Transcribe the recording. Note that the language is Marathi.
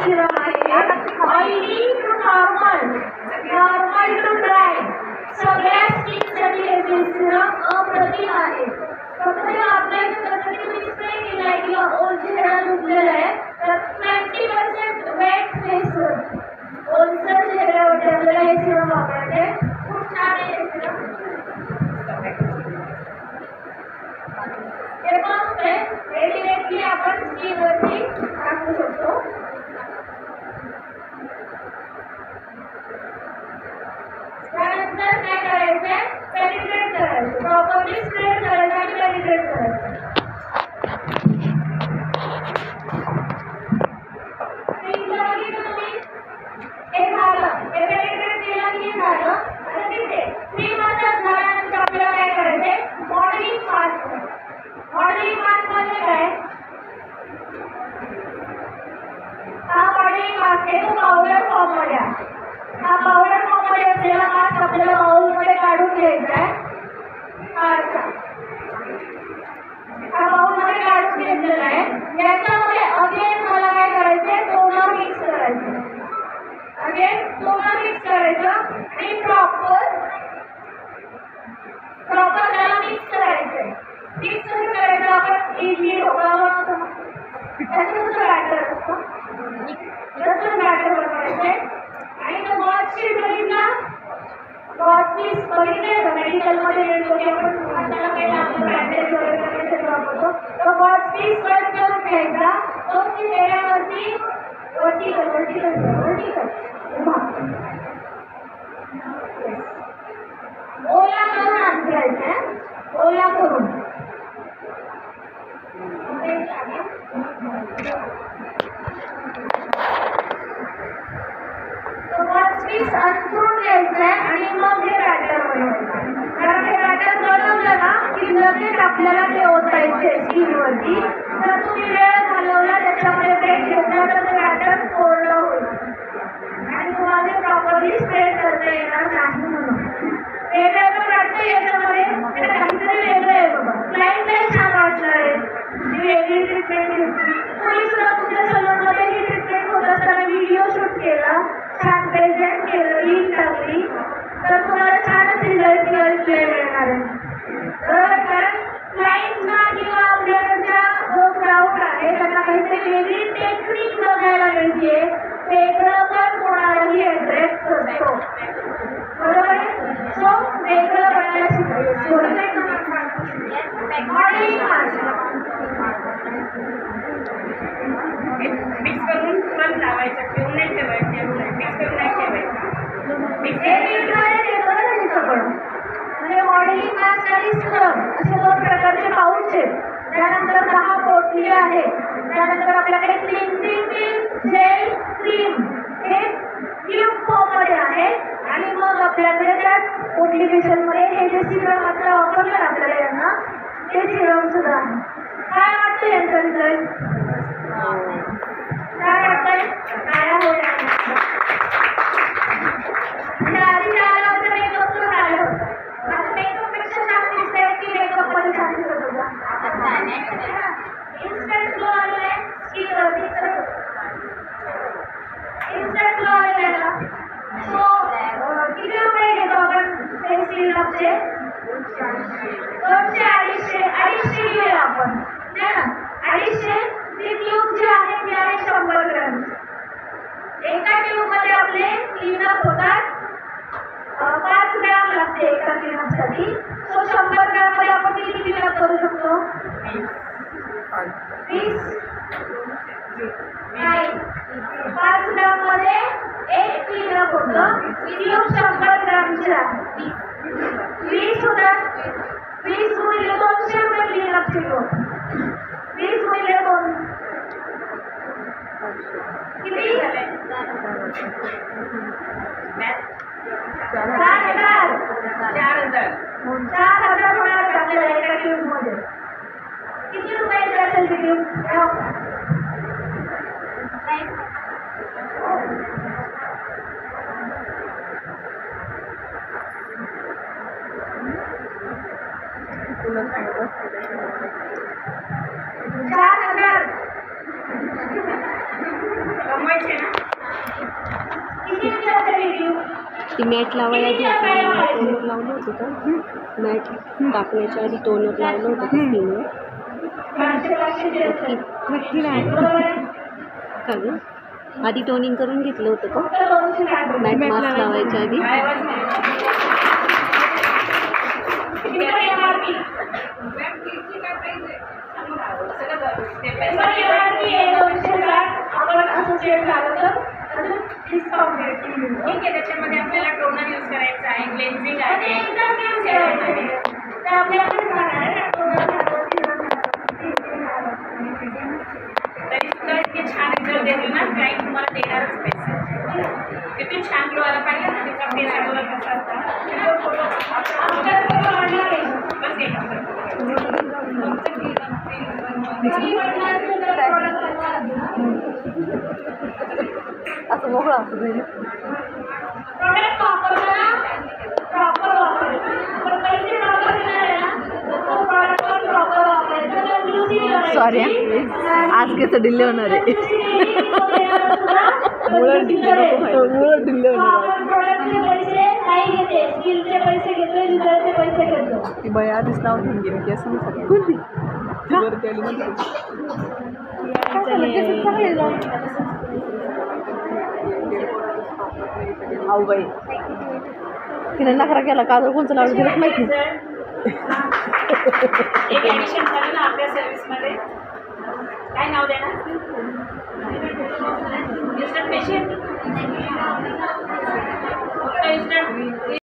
सिरम आहे oily to normal, normal to dry, सगळ्या स्किनसाठी हे सिरम अप्रतिम आहे. फक्त आपल्याला कसं की तुम्ही स्प्रे केला आहे किंवा ओल चेहरा धुतलेला आहे तर 90% वेट फेस होतं. ओलसर चेहऱ्यावरती आपल्याला हे सिरम वापरायचे. खूप छान आहे हे सिरम. हे पंप आहे, हे डिरेक्टली आपण स्किनवरती टाकू शकतो. त्यानंतर काय करायचंय, पेनिट्रेट करायचं, प्रॉपरली स्प्रेड करायचं आणि पेनिट्रेट करायचं. हे झालं, हे पेनिट्रेट केलं की झालं. आता तिथे 3 मिनिटं झाल्यानंतर आपल्याला काय करायचंय, मॉडेलिंग मास्क. मॉडेलिंग मास्क म्हणजे काय, हा मॉडेलिंग मास्क आहे तो पावडर फॉर्म मध्ये आहे. हा पावडर फॉर्म मध्ये असलेला मास्क आपल्याला बाउल मध्ये काढून घ्यायचा आहे. हा बाउल मध्ये काढून घेतलेला आहे. याच्यामध्ये अगेन मला काय करायचंय, टोनर मिक्स करायचं. अगेन टोनर मिक्स करायचं आणि प्रॉपर त्याला मिक्स करायचंय. मिक्स कसं करायचं, आपण इडली ढोकळा बनवतो त्याचं कसं बॅटर असतं तसं बॅटर बनवायचंय. आणि तो वॉचशीट बघितला, वॉचपीस बघितले का मेडिकलमध्ये मिळतो की आपण हाताला काही लागलं बँडेज वगैरे करण्यासाठी वापरतो. तो वॉचपीस कट करून घ्यायचा, तो चेहऱ्यावरती वर्टिकल उभा ओला करून अंतरायचं. ओला करून वॉचपीस अंथरून घ्यायचंय आणि मग हे बॅटर बनवायचं. कारण हे बॅटर बनवलं ना की लगेच आपल्याला ते ओतायचे स्किनवरती. तर तुम्ही वेळ घालवला त्याच्यामध्ये ब्रेक घेतला तर ते बॅटर कोरडं होईल आणि तुम्हाला ते प्रॉपरली स्प्रेड करता येणार नाही. म्हणून वेगळं वाटतं याच्यामध्ये काहीतरी वेगळं आहे बाबा. क्लायंटला छान वाटलं आहे, वेगळी ट्रीटमेंट घेतली. तुम्ही सुद्धा तुमच्या सलूनमध्ये ही ट्रीटमेंट होत असताना व्हिडिओ शूट केला, छान प्रेझेंट केलं, लिंक टाकली तर तुम्हाला छानच रिझल्ट मिळणार आहे. बरोबर, कारण क्लायंटना किंवा आपल्याकडच्या जो क्राऊड आहे त्यांना काहीतरी वेगळी टेक्निक बघायला मिळते, वेगळं पण कोणालाही ॲड्रेस करतो. बरोबर आहे. सो वेगळं बनायला शिकायचं. मिक्स करून पण लावायचं, ठेवून नाही ठेवायचं, मिक्स करून नाही ठेवायचं. म्हणजे मॉडेलिंग मास्क आणि स्क्रब असे 2 प्रकारचे पाऊच आहेत. त्यानंतर 10 पोटली आहे. त्यानंतर आपल्याकडे क्लिन्झिंग जेल क्रीम हे ट्यूब फॉर्म मध्ये आहे. आणि मग आपल्याकडे त्याच पोटलीफिशनमध्ये हे जे सिरम आता वापरलं आपल्याला यांना ते सिरम सुद्धा आहे. काय वाटतं यांचा रिझल्ट, काय वाटतंय, काय होईल. आधी आलं होतं मेकअप करून आलं होतं, आता मेकअप पेक्षा छान दिसतंय की मेकअप मध्ये छान दिसत होता. इन्स्टंट ग्लो आलेला आहे स्किनवरती, इन्स्टंट ग्लो आलेला आहे. सो किती रुपये घेतो आपण फेस सिरमचे, 200-250 घेऊया आपण नाही ना. 250 ती ट्यूब जी आहे ती आहे 100 ग्रॅम. एका ट्यूब मध्ये आपले क्लीनअप होतात 5 ग्रॅम लागते एका क्लीनअपसाठी. सो 100 ग्रॅम मध्ये आपण किती क्लीनअप करू शकतो, 20 नाही 5 ग्रॅम मध्ये एक क्लीनअप होतं. ट्यूब 100 ग्रॅमची आहे, 20 होतात. 20 गुणिले 200 रुपये क्लीनअप किलो, 20 गुणिले 2 किती, 4,000 होणार आपल्याला एका ट्यूब मध्ये. किती रुपयाची असेल ती ट्यूब, तुला सांगत असते 4,000 कमायचे ना. ती मॅट लावायला आधी आपण टोनर लावलं होतं का मॅट टाकण्याच्या आधी टोनर लावलं होतं का स्किनवर नक्की नाही का गं आधी टोनिंग करून घेतलं होतं का मॅट मास्क लावायच्या आधी त्याच्यामध्ये आपल्याला टोनर यूज करायचा आहे क्लेन्झिंग आहे तरी सुद्धा इतके छान रिझल्ट देतील ना क्लाइंट तुम्हाला देणारच पैसे किती छान ग्लो आला पाहिजे ना तिचा फेस अगोदर कसा असं मोकळं असं जाईल प्रोडक्ट वापरताना प्रॉपर वापरायचं पण पैसे प्रॉपर देणार आहे ना तो प्रॉडक्ट पण प्रॉपर वापरायचं सॉरी आज कसं डिले होणार आहे मुळं डिले होणार आपण प्रोडक्टचे पैसे नाही घेते स्किलचे पैसे घेतोय रिझल्टचे पैसे घेतो ती बाई आधीच नाव घेऊन गेली की असं नाही कोणती वरती आली अहो बाई तिने नखरा केला काजळ कोणचं लावलं तिलाच माहिती एक ॲडिशन झालं ना आपल्या सर्व्हिसमध्ये काय नाव देणार इन्स्टंट पेशियंट फक्त इन्स्टंट